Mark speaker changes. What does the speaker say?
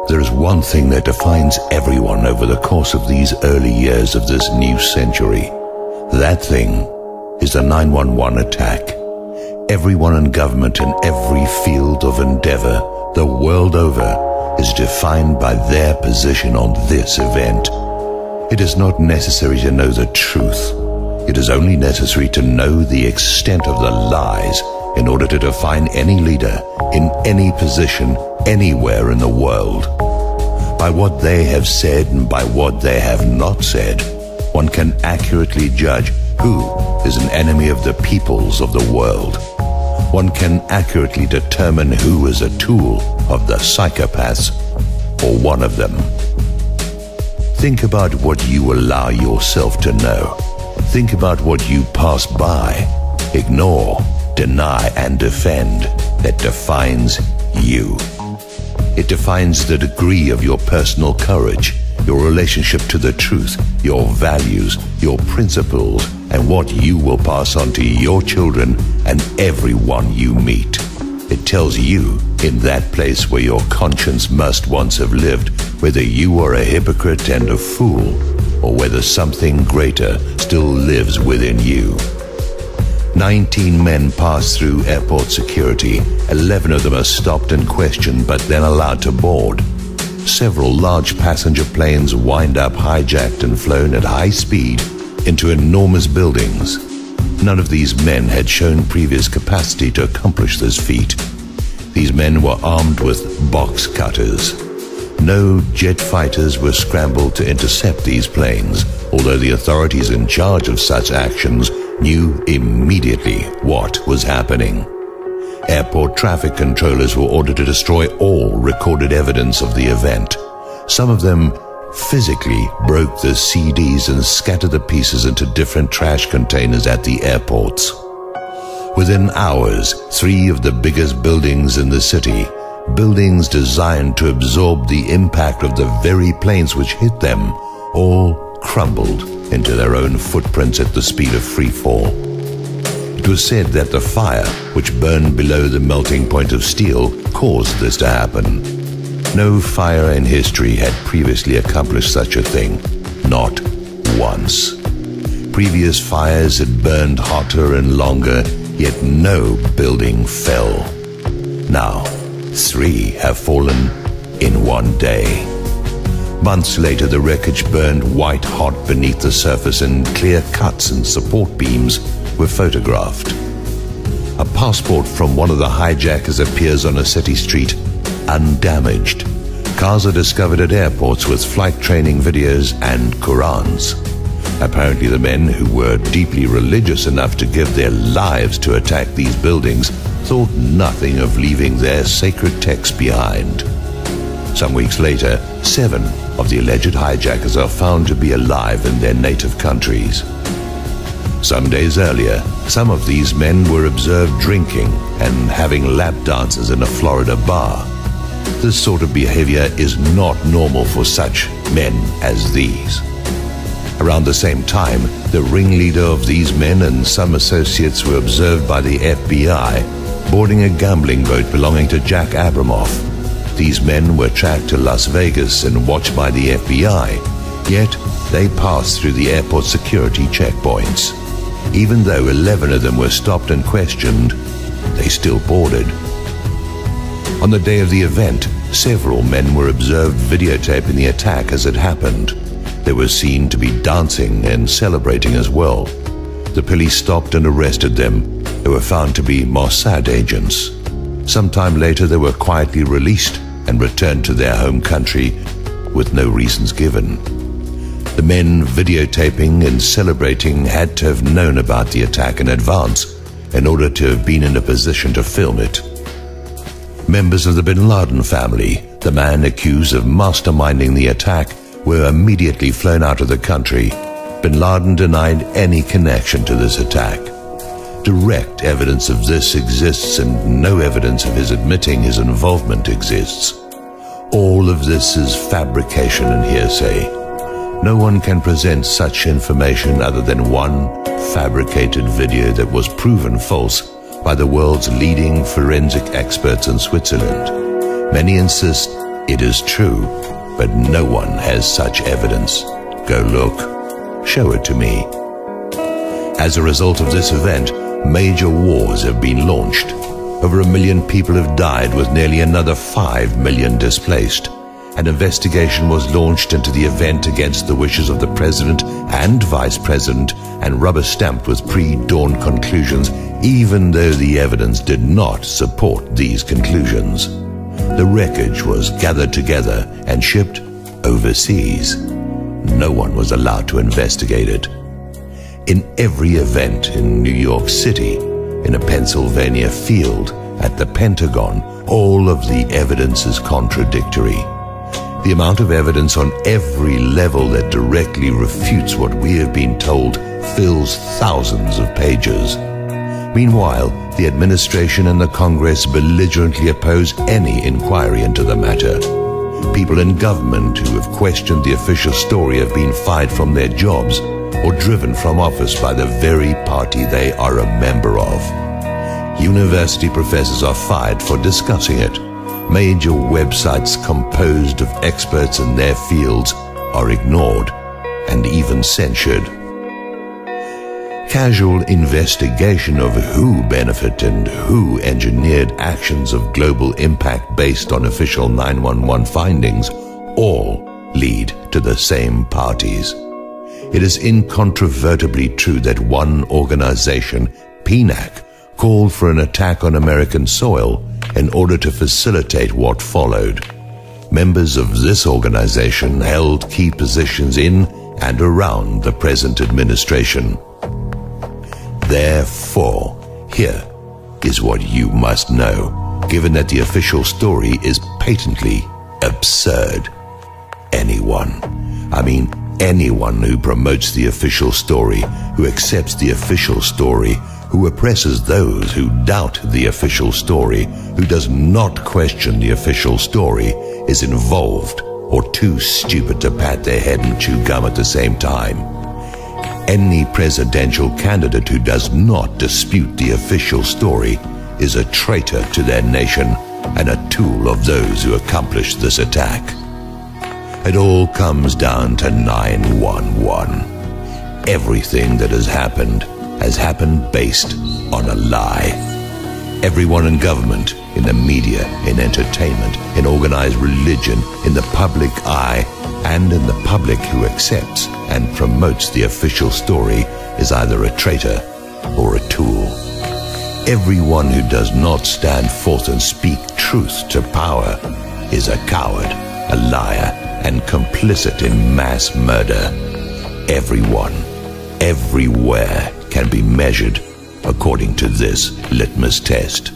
Speaker 1: There is one thing that defines everyone over the course of these early years of this new century. That thing is the 911 attack. Everyone in government in every field of endeavor the world over is defined by their position on this event. It is not necessary to know the truth. It is only necessary to know the extent of the lies in order to define any leader in any position anywhere in the world. By what they have said and by what they have not said, one can accurately judge who is an enemy of the peoples of the world. One can accurately determine who is a tool of the psychopaths, or one of them. Think about what you allow yourself to know. Think about what you pass by, ignore, deny, and defend that defines you. It defines the degree of your personal courage, your relationship to the truth, your values, your principles, and what you will pass on to your children and everyone you meet. It tells you, in that place where your conscience must once have lived, whether you are a hypocrite and a fool, or whether something greater still lives within you. 19 men pass through airport security. 11 of them are stopped and questioned, but then allowed to board. Several large passenger planes wind up hijacked and flown at high speed into enormous buildings. None of these men had shown previous capacity to accomplish this feat. These men were armed with box cutters. No jet fighters were scrambled to intercept these planes, although the authorities in charge of such actions knew immediately what was happening. Airport traffic controllers were ordered to destroy all recorded evidence of the event. Some of them physically broke the CDs and scattered the pieces into different trash containers at the airports. Within hours, 3 of the biggest buildings in the city, buildings designed to absorb the impact of the very planes which hit them, all crumbled into their own footprints at the speed of free fall. It was said that the fire, which burned below the melting point of steel, caused this to happen. No fire in history had previously accomplished such a thing, not once. Previous fires had burned hotter and longer, yet no building fell. Now, 3 have fallen in one day. Months later, the wreckage burned white hot beneath the surface, and clear cuts and support beams were photographed. A passport from one of the hijackers appears on a city street, undamaged. Cars are discovered at airports with flight training videos and Qurans. Apparently, the men who were deeply religious enough to give their lives to attack these buildings thought nothing of leaving their sacred texts behind. Some weeks later, 7 of the alleged hijackers are found to be alive in their native countries. Some days earlier, some of these men were observed drinking and having lap dances in a Florida bar. This sort of behavior is not normal for such men as these. Around the same time, the ringleader of these men and some associates were observed by the FBI boarding a gambling boat belonging to Jack Abramoff. These men were tracked to Las Vegas and watched by the FBI, yet they passed through the airport security checkpoints. Even though 11 of them were stopped and questioned, they still boarded. On the day of the event, several men were observed videotaping the attack as it happened. They were seen to be dancing and celebrating as well. The police stopped and arrested them. They were found to be Mossad agents. Sometime later, they were quietly released and returned to their home country with no reasons given. The men videotaping and celebrating had to have known about the attack in advance in order to have been in a position to film it. Members of the Bin Laden family, the man accused of masterminding the attack, were immediately flown out of the country. Bin Laden denied any connection to this attack. Direct evidence of this exists, and no evidence of his admitting his involvement exists. All of this is fabrication and hearsay. No one can present such information other than one fabricated video that was proven false by the world's leading forensic experts in Switzerland. Many insist It is true, but no one has such evidence. Go look. Show it to me. As a result of this event, major wars have been launched. Over 1 million people have died, with nearly another 5 million displaced. An investigation was launched into the event against the wishes of the president and vice president and rubber-stamped with pre-dawn conclusions, even though the evidence did not support these conclusions. The wreckage was gathered together and shipped overseas. No one was allowed to investigate it. In every event in New York City, in a Pennsylvania field, at the Pentagon, all of the evidence is contradictory. The amount of evidence on every level that directly refutes what we have been told fills thousands of pages. Meanwhile, the administration and the Congress belligerently oppose any inquiry into the matter. People in government who have questioned the official story have been fired from their jobs or driven from office by the very party they are a member of. University professors are fired for discussing it. Major websites composed of experts in their fields are ignored and even censured. Casual investigation of who benefited and who engineered actions of global impact based on official 911 findings all lead to the same parties. It is incontrovertibly true that one organization, PNAC, called for an attack on American soil in order to facilitate what followed. Members of this organization held key positions in and around the present administration. Therefore, here is what you must know, given that the official story is patently absurd. Anyone who promotes the official story, who accepts the official story, who oppresses those who doubt the official story, who does not question the official story, is involved or too stupid to pat their head and chew gum at the same time. Any presidential candidate who does not dispute the official story is a traitor to their nation and a tool of those who accomplished this attack. It all comes down to 911. Everything that has happened based on a lie. Everyone in government, in the media, in entertainment, in organized religion, in the public eye, and in the public who accepts and promotes the official story is either a traitor or a tool. Everyone who does not stand forth and speak truth to power is a coward, a liar, and complicit in mass murder. Everyone, everywhere, can be measured according to this litmus test.